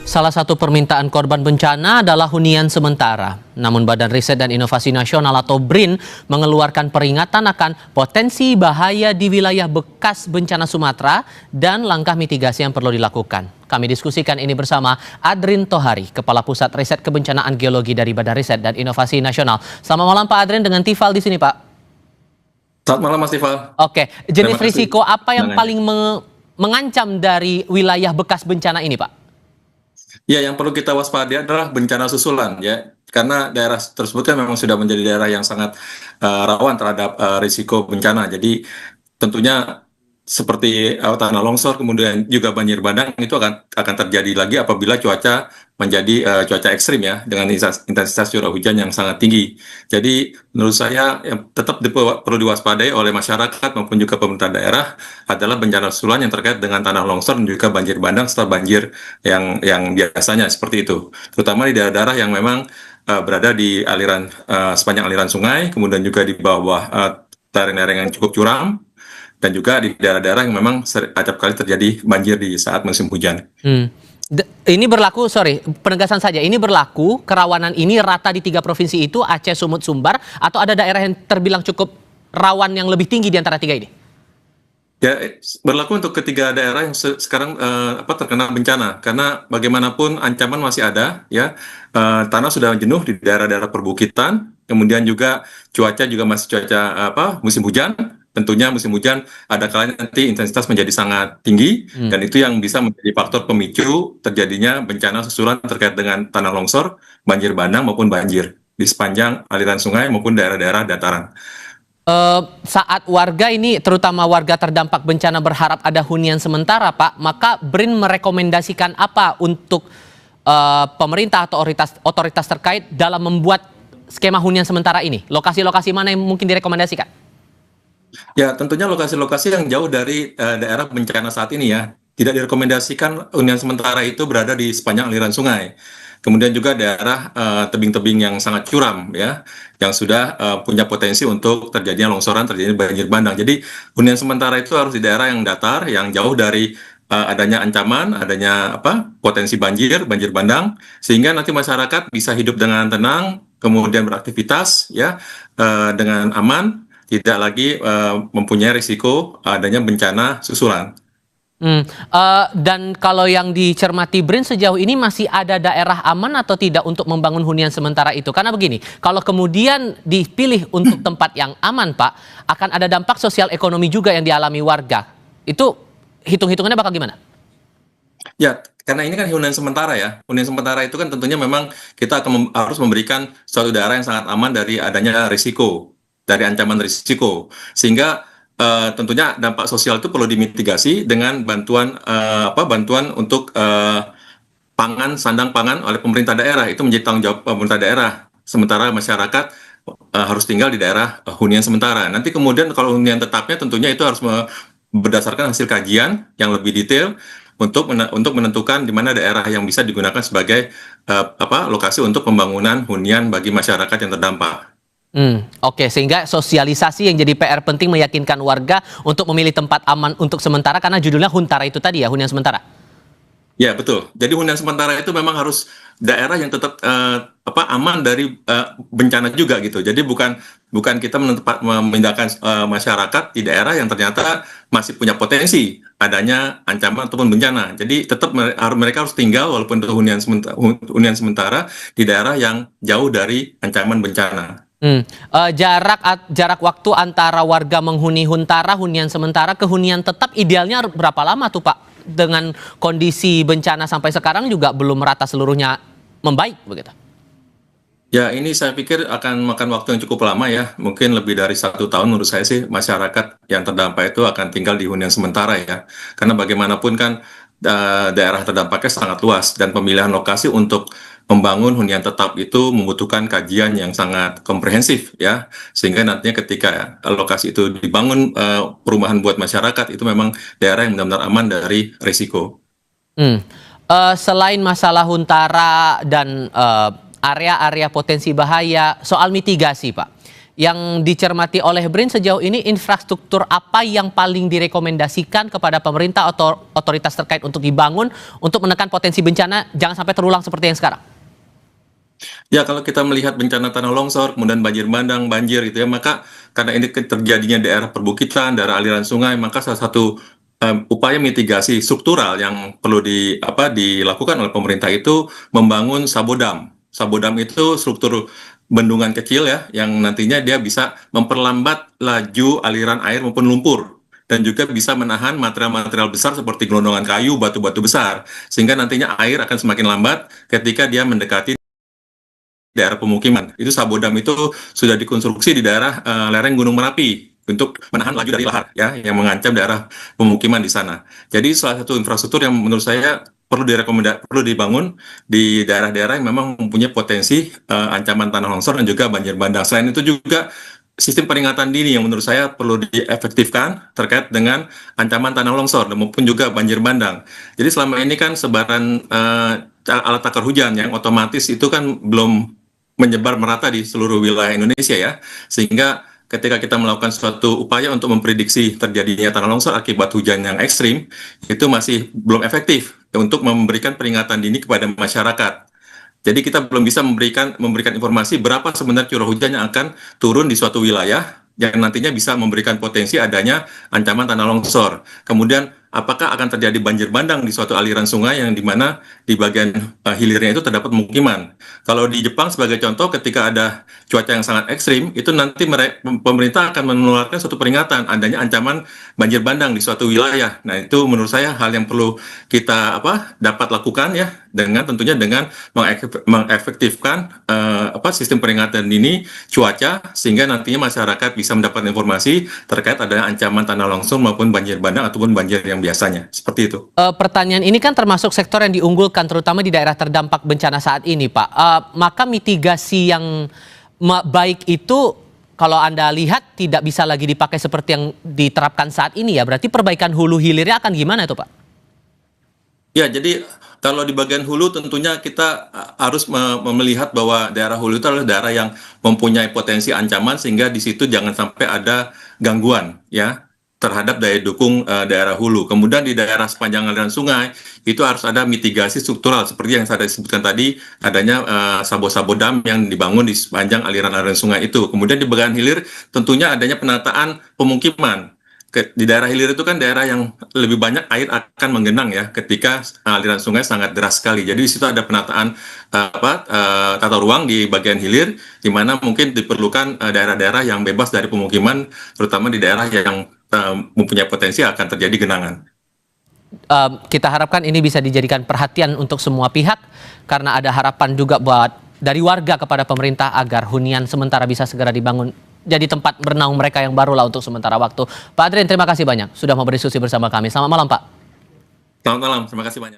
Salah satu permintaan korban bencana adalah hunian sementara. Namun Badan Riset dan Inovasi Nasional atau BRIN mengeluarkan peringatan akan potensi bahaya di wilayah bekas bencana Sumatera dan langkah mitigasi yang perlu dilakukan. Kami diskusikan ini bersama Adrin Tohari, Kepala Pusat Riset Kebencanaan Geologi dari Badan Riset dan Inovasi Nasional. Selamat malam Pak Adrin, dengan Tifal di sini Pak. Selamat malam Mas Tifal. Oke, jenis risiko apa yang paling mengancam dari wilayah bekas bencana ini Pak? Ya, yang perlu kita waspadai adalah bencana susulan ya, karena daerah tersebut kan memang sudah menjadi daerah yang sangat rawan terhadap risiko bencana. Jadi tentunya seperti tanah longsor, kemudian juga banjir bandang itu akan terjadi lagi apabila cuaca menjadi cuaca ekstrim ya, dengan intensitas curah hujan yang sangat tinggi. Jadi menurut saya yang tetap perlu diwaspadai oleh masyarakat maupun juga pemerintah daerah adalah bencana susulan yang terkait dengan tanah longsor dan juga banjir bandang serta banjir yang biasanya seperti itu. Terutama di daerah-daerah yang memang berada di aliran sepanjang aliran sungai, kemudian juga di bawah lereng-lereng yang cukup curam, dan juga di daerah-daerah yang memang acap kali terjadi banjir di saat musim hujan. Ini berlaku, penegasan saja, ini berlaku kerawanan ini rata di 3 provinsi itu, Aceh, Sumut, Sumbar, atau ada daerah yang terbilang cukup rawan yang lebih tinggi di antara 3 ini? Ya, berlaku untuk ketiga daerah yang sekarang terkena bencana, karena bagaimanapun ancaman masih ada ya. Tanah sudah jenuh di daerah-daerah perbukitan, kemudian juga cuaca juga masih cuaca musim hujan. Tentunya musim hujan ada kalanya nanti intensitas menjadi sangat tinggi, dan itu yang bisa menjadi faktor pemicu terjadinya bencana susulan terkait dengan tanah longsor, banjir bandang maupun banjir di sepanjang aliran sungai maupun daerah-daerah dataran. Saat warga ini, terutama warga terdampak bencana berharap ada hunian sementara Pak, maka BRIN merekomendasikan apa untuk pemerintah atau otoritas terkait dalam membuat skema hunian sementara ini? Lokasi-lokasi mana yang mungkin direkomendasikan? Ya, tentunya lokasi-lokasi yang jauh dari daerah bencana saat ini ya. Tidak direkomendasikan hunian sementara itu berada di sepanjang aliran sungai. Kemudian juga daerah tebing-tebing yang sangat curam ya, yang sudah punya potensi untuk terjadinya longsoran, terjadinya banjir bandang. Jadi hunian sementara itu harus di daerah yang datar, yang jauh dari adanya ancaman, adanya potensi banjir bandang, sehingga nanti masyarakat bisa hidup dengan tenang, kemudian beraktivitas ya dengan aman, tidak lagi mempunyai risiko adanya bencana susulan. Dan kalau yang dicermati BRIN sejauh ini masih ada daerah aman atau tidak untuk membangun hunian sementara itu? Karena begini, kalau kemudian dipilih untuk tempat yang aman Pak, akan ada dampak sosial ekonomi juga yang dialami warga. Itu hitung-hitungannya bakal gimana? Ya, karena ini kan hunian sementara ya. Hunian sementara itu kan tentunya memang kita harus memberikan suatu daerah yang sangat aman dari adanya risiko, dari ancaman risiko. Sehingga tentunya dampak sosial itu perlu dimitigasi dengan bantuan bantuan untuk sandang pangan oleh pemerintah daerah. Itu menjadi tanggung jawab pemerintah daerah. Sementara masyarakat harus tinggal di daerah hunian sementara. Nanti kemudian kalau hunian tetapnya tentunya itu harus berdasarkan hasil kajian yang lebih detail untuk menentukan di mana daerah yang bisa digunakan sebagai lokasi untuk pembangunan hunian bagi masyarakat yang terdampak. Oke, sehingga sosialisasi yang jadi PR penting, meyakinkan warga untuk memilih tempat aman untuk sementara, karena judulnya Huntara itu tadi ya, hunian sementara. Ya, betul. Jadi hunian sementara itu memang harus daerah yang tetap aman dari bencana juga gitu. Jadi bukan kita memindahkan masyarakat di daerah yang ternyata masih punya potensi adanya ancaman ataupun bencana. Jadi tetap mereka harus tinggal walaupun itu hunian sementara di daerah yang jauh dari ancaman bencana. Jarak waktu antara warga menghuni Huntara, hunian sementara, ke hunian tetap idealnya berapa lama tuh Pak? Dengan kondisi bencana sampai sekarang juga belum merata seluruhnya membaik begitu. Ya, ini saya pikir akan makan waktu yang cukup lama ya. Mungkin lebih dari 1 tahun menurut saya sih masyarakat yang terdampak itu akan tinggal di hunian sementara ya. Karena bagaimanapun kan daerah terdampaknya sangat luas, dan pemilihan lokasi untuk membangun hunian tetap itu membutuhkan kajian yang sangat komprehensif ya, sehingga nantinya ketika lokasi itu dibangun perumahan buat masyarakat, itu memang daerah yang benar-benar aman dari risiko. Selain masalah Huntara dan area-area potensi bahaya, soal mitigasi Pak, Yang dicermati oleh BRIN sejauh ini infrastruktur apa yang paling direkomendasikan kepada pemerintah atau otoritas terkait untuk dibangun untuk menekan potensi bencana jangan sampai terulang seperti yang sekarang? Ya, kalau kita melihat bencana tanah longsor, kemudian banjir bandang, banjir gitu ya, maka karena ini terjadinya daerah perbukitan, daerah aliran sungai, maka salah satu upaya mitigasi struktural yang perlu dilakukan oleh pemerintah itu membangun sabodam. Sabodam itu struktur bendungan kecil ya, yang nantinya dia bisa memperlambat laju aliran air maupun lumpur. Dan juga bisa menahan material-material besar seperti gelondongan kayu, batu-batu besar. Sehingga nantinya air akan semakin lambat ketika dia mendekati daerah pemukiman. Itu sabodam itu sudah dikonstruksi di daerah lereng Gunung Merapi untuk menahan laju dari lahar ya yang mengancam daerah pemukiman di sana. Jadi salah satu infrastruktur yang menurut saya perlu dibangun di daerah-daerah yang memang mempunyai potensi ancaman tanah longsor dan juga banjir bandang. Selain itu juga sistem peringatan dini yang menurut saya perlu diefektifkan terkait dengan ancaman tanah longsor dan maupun juga banjir bandang. Jadi selama ini kan sebaran alat takar hujan yang otomatis itu kan belum menyebar merata di seluruh wilayah Indonesia ya, sehingga ketika kita melakukan suatu upaya untuk memprediksi terjadinya tanah longsor akibat hujan yang ekstrim, itu masih belum efektif untuk memberikan peringatan dini kepada masyarakat. Jadi kita belum bisa memberikan informasi berapa sebenarnya curah hujan yang akan turun di suatu wilayah yang nantinya bisa memberikan potensi adanya ancaman tanah longsor. Kemudian apakah akan terjadi banjir bandang di suatu aliran sungai yang di mana di bagian hilirnya itu terdapat pemukiman. Kalau di Jepang sebagai contoh ketika ada cuaca yang sangat ekstrim, itu nanti pemerintah akan mengeluarkan suatu peringatan adanya ancaman banjir bandang di suatu wilayah. Nah, itu menurut saya hal yang perlu kita dapat lakukan ya dengan tentunya dengan mengefektifkan sistem peringatan dini cuaca sehingga nantinya masyarakat bisa mendapat informasi terkait adanya ancaman tanah longsor maupun banjir bandang ataupun banjir yang biasanya. Seperti itu. Pertanyaan ini kan termasuk sektor yang diunggulkan terutama di daerah terdampak bencana saat ini, Pak. Maka mitigasi yang baik itu kalau Anda lihat tidak bisa lagi dipakai seperti yang diterapkan saat ini ya. Berarti perbaikan hulu hilirnya akan gimana itu, Pak? Ya, jadi kalau di bagian hulu tentunya kita harus melihat bahwa daerah hulu itu adalah daerah yang mempunyai potensi ancaman sehingga di situ jangan sampai ada gangguan ya terhadap daya dukung daerah hulu. Kemudian di daerah sepanjang aliran sungai itu harus ada mitigasi struktural seperti yang saya sebutkan tadi adanya sabodam yang dibangun di sepanjang aliran-aliran sungai itu. Kemudian di bagian hilir tentunya adanya penataan pemukiman. Di daerah hilir itu kan daerah yang lebih banyak air akan menggenang ya ketika aliran sungai sangat deras sekali. Jadi di situ ada penataan tata ruang di bagian hilir di mana mungkin diperlukan daerah-daerah yang bebas dari pemukiman terutama di daerah yang mempunyai potensi akan terjadi genangan. Kita harapkan ini bisa dijadikan perhatian untuk semua pihak karena ada harapan juga buat dari warga kepada pemerintah agar hunian sementara bisa segera dibangun jadi tempat bernaung mereka yang baru lah untuk sementara waktu. Pak Adrian, terima kasih banyak sudah mau berdiskusi bersama kami. Selamat malam, Pak. Selamat malam, terima kasih banyak.